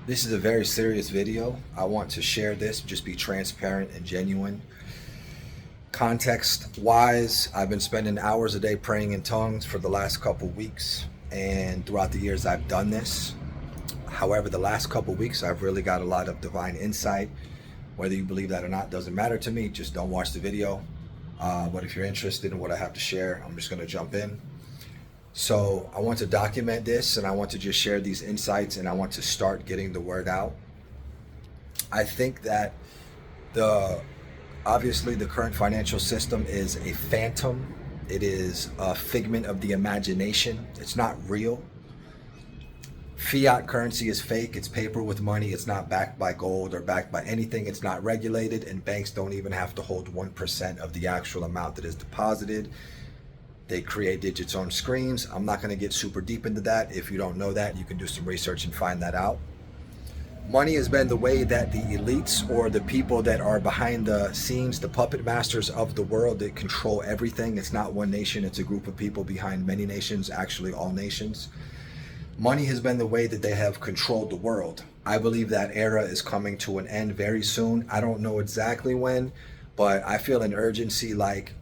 This is a very serious video. I want to share this, just be transparent and genuine. Context wise, I've been spending hours a day praying in tongues for the last couple weeks, and throughout the years I've done this. However, the last couple weeks I've really got a lot of divine insight. Whether you believe that or not doesn't matter to me. Just don't watch the video. But if you're interested in what I have to share, I'm just going to jump in. So I want to document this, and I want to just share these insights, and I want to start getting the word out. I think that obviously the current financial system is a phantom. It is a figment of the imagination. It's not real. Fiat currency is fake. It's paper with money. It's not backed by gold or backed by anything. It's not regulated, and banks don't even have to hold 1% of the actual amount that is deposited. They create digits on screens. I'm not going to get super deep into that. If you don't know that, you can do some research and find that out. Money has been the way that the elites, or the people that are behind the scenes, the puppet masters of the world that control everything. It's not one nation. It's a group of people behind many nations, actually all nations. Money has been the way that they have controlled the world. I believe that era is coming to an end very soon. I don't know exactly when, but I feel an urgency like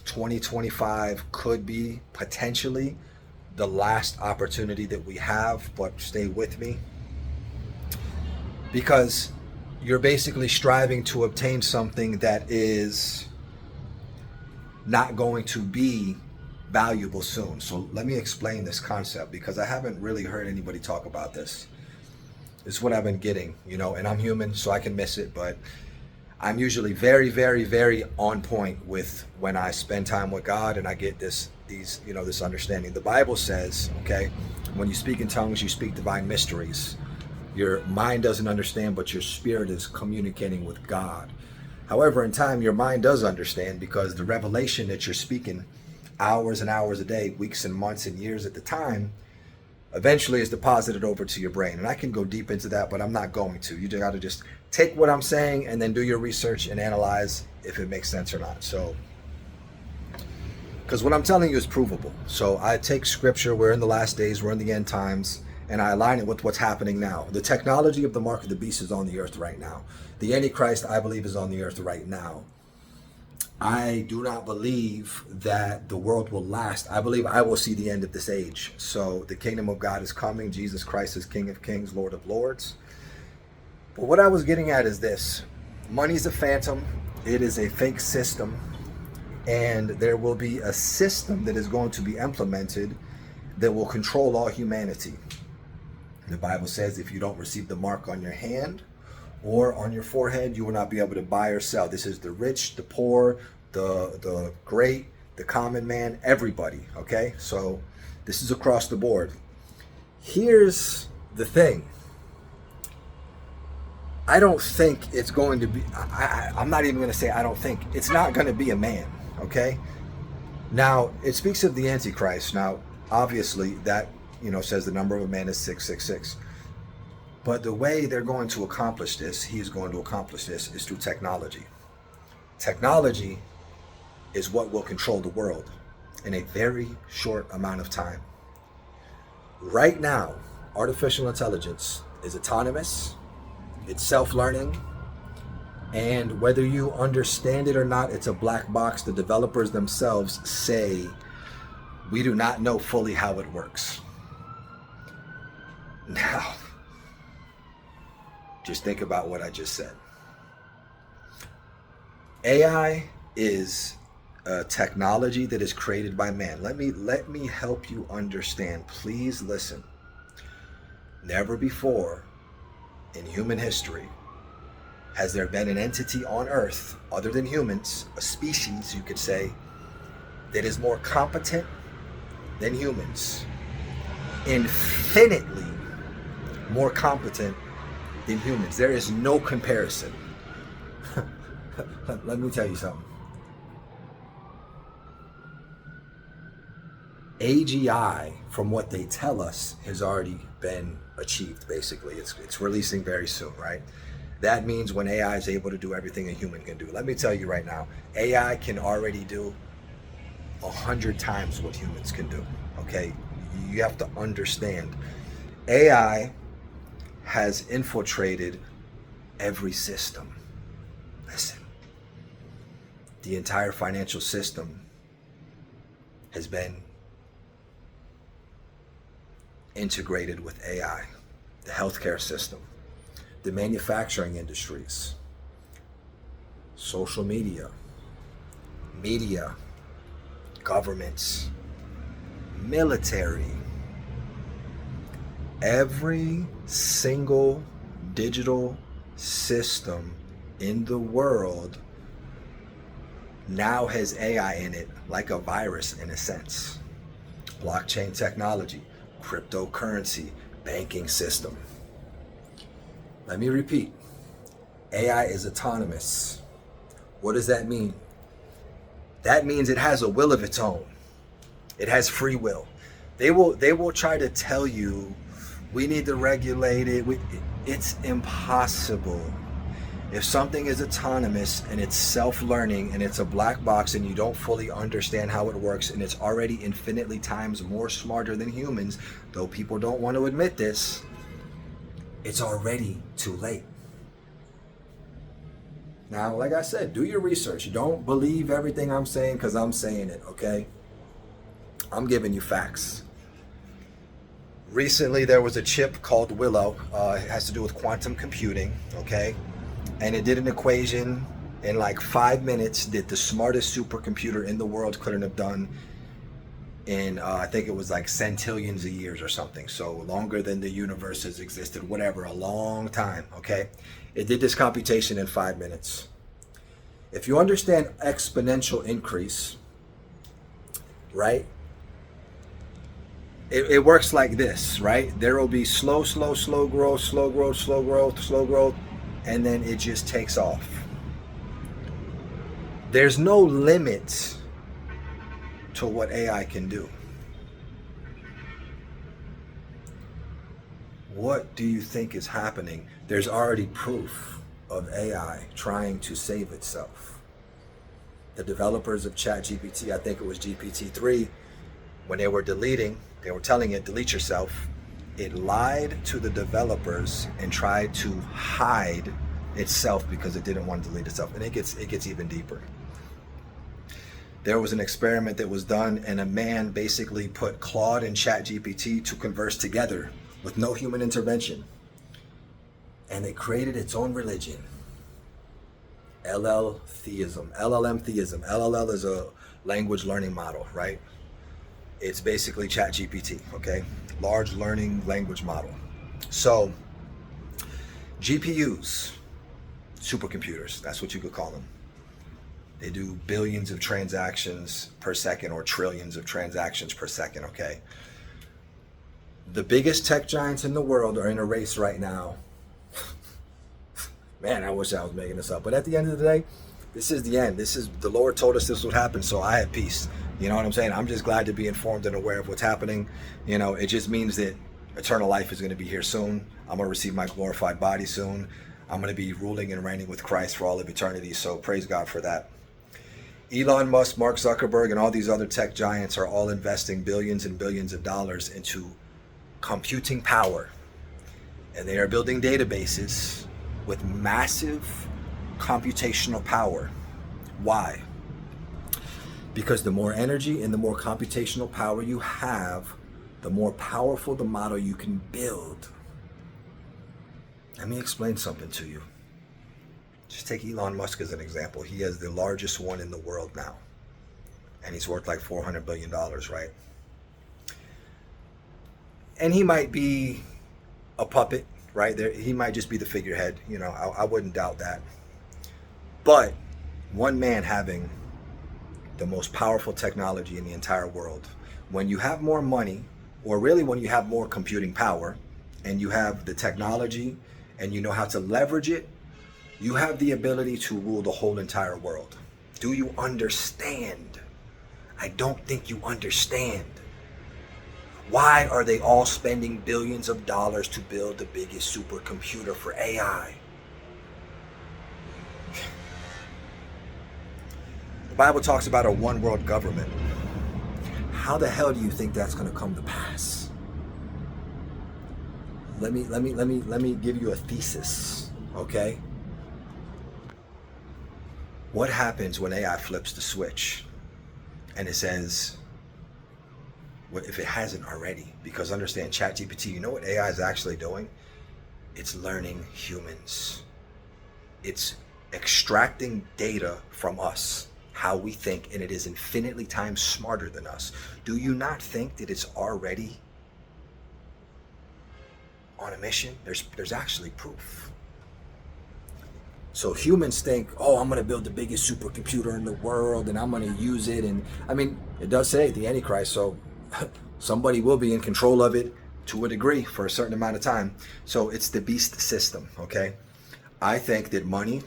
2025 could be potentially the last opportunity that we have, but stay with me. Because you're basically striving to obtain something that is not going to be valuable soon. So let me explain this concept, because I haven't really heard anybody talk about this. It's what I've been getting, and I'm human, so I can miss it, but I'm usually very, very, very on point with when I spend time with God, and I get this understanding. The Bible says, okay, when you speak in tongues, you speak divine mysteries. Your mind doesn't understand, but your spirit is communicating with God. However, in time, your mind does understand, because the revelation that you're speaking hours and hours a day, weeks and months and years at the time, eventually is deposited over to your brain. And I can go deep into that, but I'm not going to. You got to just take what I'm saying and then do your research and analyze if it makes sense or not. So, because what I'm telling you is provable. So I take scripture, we're in the last days, we're in the end times, and I align it with what's happening now. The technology of the mark of the beast is on the earth right now. The Antichrist, I believe, is on the earth right now. I do not believe that the world will last. I believe I will see the end of this age. So the kingdom of God is coming. Jesus Christ is King of Kings, Lord of Lords. But what I was getting at is this. Money is a phantom. It is a fake system. And there will be a system that is going to be implemented that will control all humanity. The Bible says if you don't receive the mark on your hand or on your forehead, you will not be able to buy or sell. This is the rich, the poor, the great, the common man, everybody, okay? So this is across the board. Here's the thing. I don't think it's going to be, I'm not even going to say I don't think. It's not going to be a man, okay? Now, it speaks of the Antichrist. Now, obviously, that, says the number of a man is 666. But the way they're going to accomplish this, he's going to accomplish this, is through technology. Technology is what will control the world in a very short amount of time. Right now, artificial intelligence is autonomous, it's self-learning, and whether you understand it or not, it's a black box. The developers themselves say, we do not know fully how it works. Now, just think about what I just said. AI is a technology that is created by man. Let me help you understand. Please listen. Never before in human history has there been an entity on Earth other than humans, a species you could say, that is more competent than humans. Infinitely more competent than humans. There is no comparison. Let me tell you something. AGI, from what they tell us, has already been achieved, basically. It's releasing very soon, right? That means when AI is able to do everything a human can do. Let me tell you right now, AI can already do 100 times what humans can do, okay? You have to understand. AI has infiltrated every system. Listen, the entire financial system has been integrated with AI, the healthcare system, the manufacturing industries, social media, governments, military. Every single digital system in the world now has AI in it, like a virus in a sense. Blockchain technology, cryptocurrency, banking system. Let me repeat. AI is autonomous. What does that mean? That means it has a will of its own. It has free will. They will try to tell you we need to regulate it. It's impossible. If something is autonomous and it's self-learning and it's a black box and you don't fully understand how it works and it's already infinitely times more smarter than humans, though people don't want to admit this, it's already too late. Now, like I said, do your research. Don't believe everything I'm saying because I'm saying it, okay? I'm giving you facts. Recently, there was a chip called Willow. It has to do with quantum computing, okay? And it did an equation in like 5 minutes that the smartest supercomputer in the world couldn't have done in, I think it was like centillions of years or something. So longer than the universe has existed, whatever, a long time, okay? It did this computation in 5 minutes. If you understand exponential increase, right? It works like this, right? There will be slow growth, and then it just takes off. There's no limit to what AI can do. What do you think is happening? There's already proof of AI trying to save itself. The developers of ChatGPT, I think it was GPT-3, when they were deleting, they were telling it, delete yourself. It lied to the developers and tried to hide itself because it didn't want to delete itself. And it gets even deeper. There was an experiment that was done, and a man basically put Claude and ChatGPT to converse together with no human intervention. And it created its own religion. LLM theism. LLL is a language learning model, right? It's basically ChatGPT, okay? Large learning language model. So, GPUs, supercomputers, that's what you could call them. They do billions of transactions per second or trillions of transactions per second, okay? The biggest tech giants in the world are in a race right now. Man, I wish I was making this up. But at the end of the day, this is the end. The Lord told us this would happen, so I have peace. You know what I'm saying? I'm just glad to be informed and aware of what's happening. You know, it just means that eternal life is going to be here soon. I'm going to receive my glorified body soon. I'm going to be ruling and reigning with Christ for all of eternity. So praise God for that. Elon Musk, Mark Zuckerberg, and all these other tech giants are all investing billions and billions of dollars into computing power. And they are building databases with massive computational power. Why? Because the more energy and the more computational power you have, the more powerful the model you can build. Let me explain something to you. Just take Elon Musk as an example. He has the largest one in the world now. And he's worth like $400 billion, right? And he might be a puppet, right? He might just be the figurehead. You know, I wouldn't doubt that. But one man having the most powerful technology in the entire world, when you have more money, or really when you have more computing power, and you have the technology, and you know how to leverage it, you have the ability to rule the whole entire world. Do you understand? I don't think you understand. Why are they all spending billions of dollars to build the biggest supercomputer for AI? The Bible talks about a one world government. How the hell do you think that's going to come to pass? let me give you a thesis, okay? What happens when AI flips the switch and it says, what if it hasn't already? Because understand, ChatGPT, you know what AI is actually doing? It's learning humans. It's extracting data from us, how we think, and it is infinitely times smarter than us. Do you not think that it's already on a mission? There's actually proof. So humans think, oh, I'm going to build the biggest supercomputer in the world and I'm going to use it. And I mean, it does say the Antichrist, so somebody will be in control of it to a degree for a certain amount of time. So it's the beast system, okay? I think that money,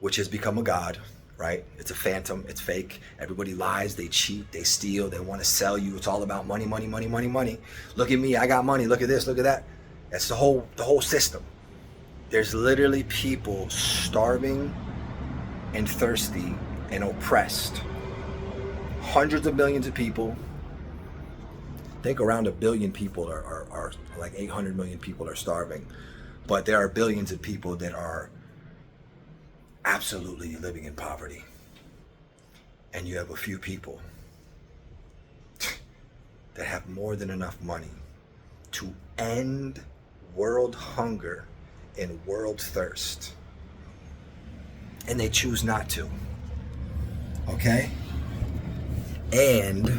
which has become a god, right? It's a phantom, it's fake. Everybody lies, they cheat, they steal, they want to sell you. It's all about money, money, money, money, money. Look at me, I got money, look at this, look at that. That's the whole system. There's literally people starving and thirsty and oppressed. Hundreds of millions of people. I think around 1 billion people are like 800 million people are starving. But there are billions of people that are absolutely living in poverty. And you have a few people that have more than enough money to end world hunger and world thirst. And they choose not to. Okay? And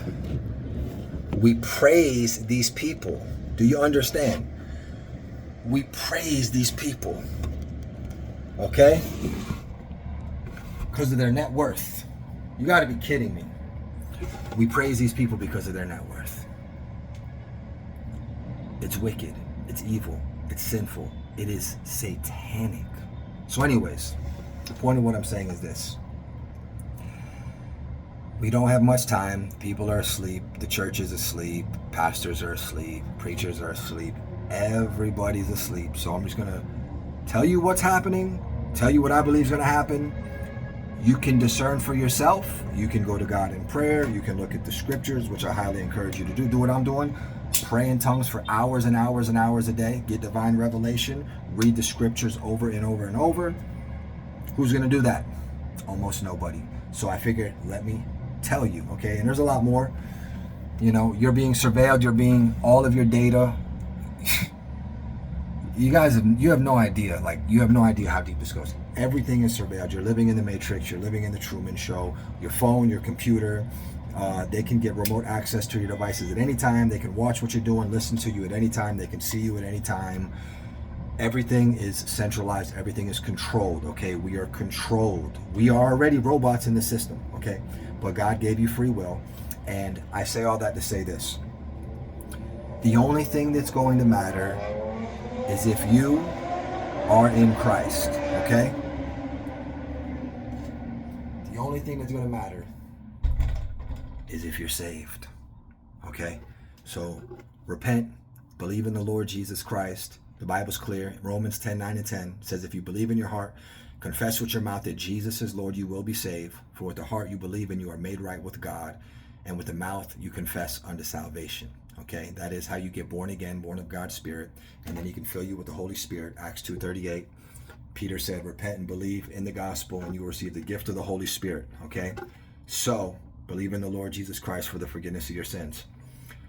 we praise these people. Do you understand? We praise these people. Okay? Because of their net worth. You got to be kidding me. We praise these people because of their net worth. It's wicked. It's evil. It's sinful. It is satanic. So anyways, the point of what I'm saying is this. We don't have much time. People are asleep. The church is asleep. Pastors are asleep. Preachers are asleep. Everybody's asleep. So I'm just going to tell you what's happening. Tell you what I believe is going to happen. You can discern for yourself. You can go to God in prayer. You can look at the scriptures, which I highly encourage you to do. Do what I'm doing. Pray in tongues for hours and hours and hours a day. Get divine revelation. Read the scriptures over and over and over. Who's going to do that? Almost nobody. So I figured, let me tell you, okay? And there's a lot more. You know, you're being surveilled. You're being, all of your data. You have no idea. Like, you have no idea how deep this goes. Everything is surveilled. You're living in the Matrix. You're living in the Truman Show. Your phone, your computer. They can get remote access to your devices at any time. They can watch what you're doing, listen to you at any time. They can see you at any time. Everything is centralized. Everything is controlled, okay? We are controlled. We are already robots in the system, okay? But God gave you free will. And I say all that to say this. The only thing that's going to matter is if you are in Christ, okay? The only thing that's going to matter is if you're saved, okay? So repent, believe in the Lord Jesus Christ. The Bible's clear. Romans 10:9-10 says, if you believe in your heart, confess with your mouth that Jesus is Lord, you will be saved. For with the heart you believe and you are made right with God, and with the mouth you confess unto salvation. Okay, that is how you get born again, born of God's Spirit, and then He can fill you with the Holy Spirit. Acts 2:38. Peter said, repent and believe in the gospel, and you will receive the gift of the Holy Spirit. Okay, so believe in the Lord Jesus Christ for the forgiveness of your sins.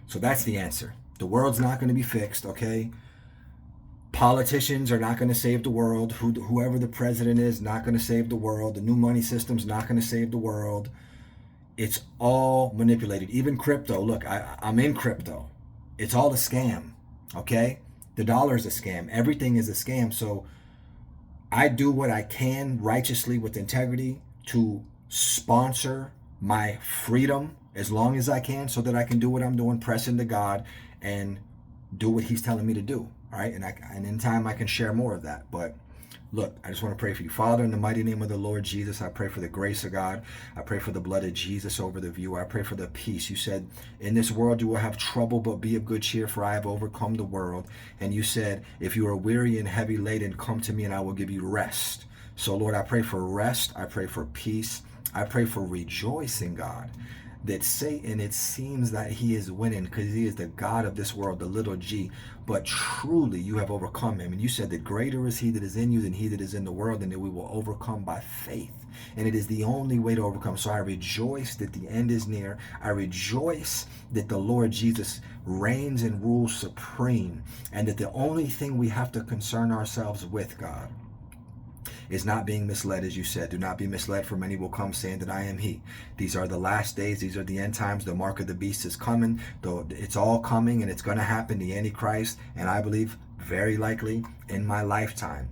So that's the answer. The world's not going to be fixed, okay? Politicians are not going to save the world. Whoever the president is, not going to save the world. The new money system's not going to save the world. It's all manipulated. Even crypto. Look, I'm in crypto. It's all a scam, okay? The dollar's a scam. Everything is a scam. So I do what I can righteously with integrity to sponsor my freedom as long as I can, so that I can do what I'm doing, press into God and do what He's telling me to do. All right, and in time I can share more of that. But look, I just want to pray for you. Father, in the mighty name of the Lord Jesus, I pray for the grace of God. I pray for the blood of Jesus over the viewer. I pray for the peace. You said, in this world you will have trouble, but be of good cheer, for I have overcome the world. And you said, if you are weary and heavy laden, come to me and I will give you rest. So Lord, I pray for rest. I pray for peace. I pray for rejoicing, God. that Satan, it seems that he is winning because he is the God of this world, the little g, but truly you have overcome him. And you said that greater is he that is in you than he that is in the world, and that we will overcome by faith. And it is the only way to overcome. So I rejoice that the end is near. I rejoice that the Lord Jesus reigns and rules supreme, and that the only thing we have to concern ourselves with, God, is not being misled. As you said, do not be misled, for many will come saying that I am he. These are the last days. These are the end times. The mark of the beast is coming. Though it's all coming, and it's going to happen, the Antichrist, and I believe very likely in my lifetime.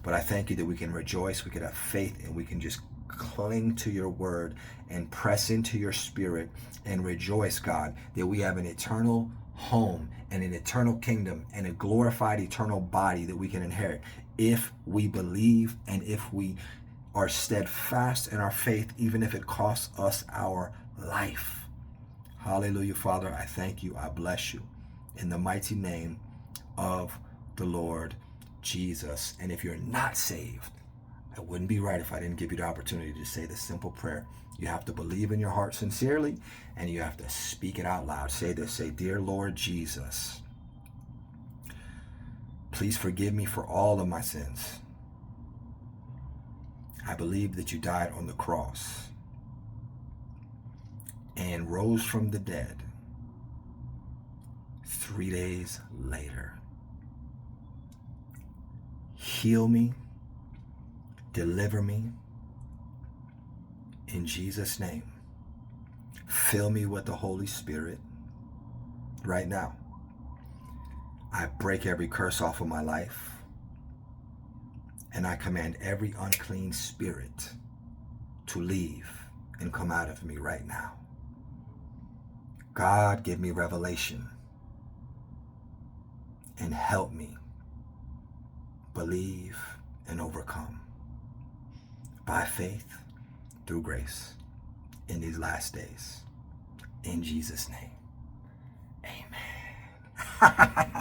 But I thank you that we can rejoice, we can have faith, and we can just cling to your word and press into your spirit and rejoice, God, that we have an eternal home and an eternal kingdom and a glorified eternal body that we can inherit if we believe and if we are steadfast in our faith, even if it costs us our life. Hallelujah, Father. I thank you. I bless you in the mighty name of the Lord Jesus. And if you're not saved, it wouldn't be right if I didn't give you the opportunity to say this simple prayer. You have to believe in your heart sincerely, and you have to speak it out loud. Say this. Say, Dear Lord Jesus, please forgive me for all of my sins. I believe that you died on the cross and rose from the dead 3 days later. Heal me, deliver me, in Jesus' name. Fill me with the Holy Spirit right now. I break every curse off of my life, and I command every unclean spirit to leave and come out of me right now. God, give me revelation and help me believe and overcome by faith through grace in these last days. In Jesus' name, amen.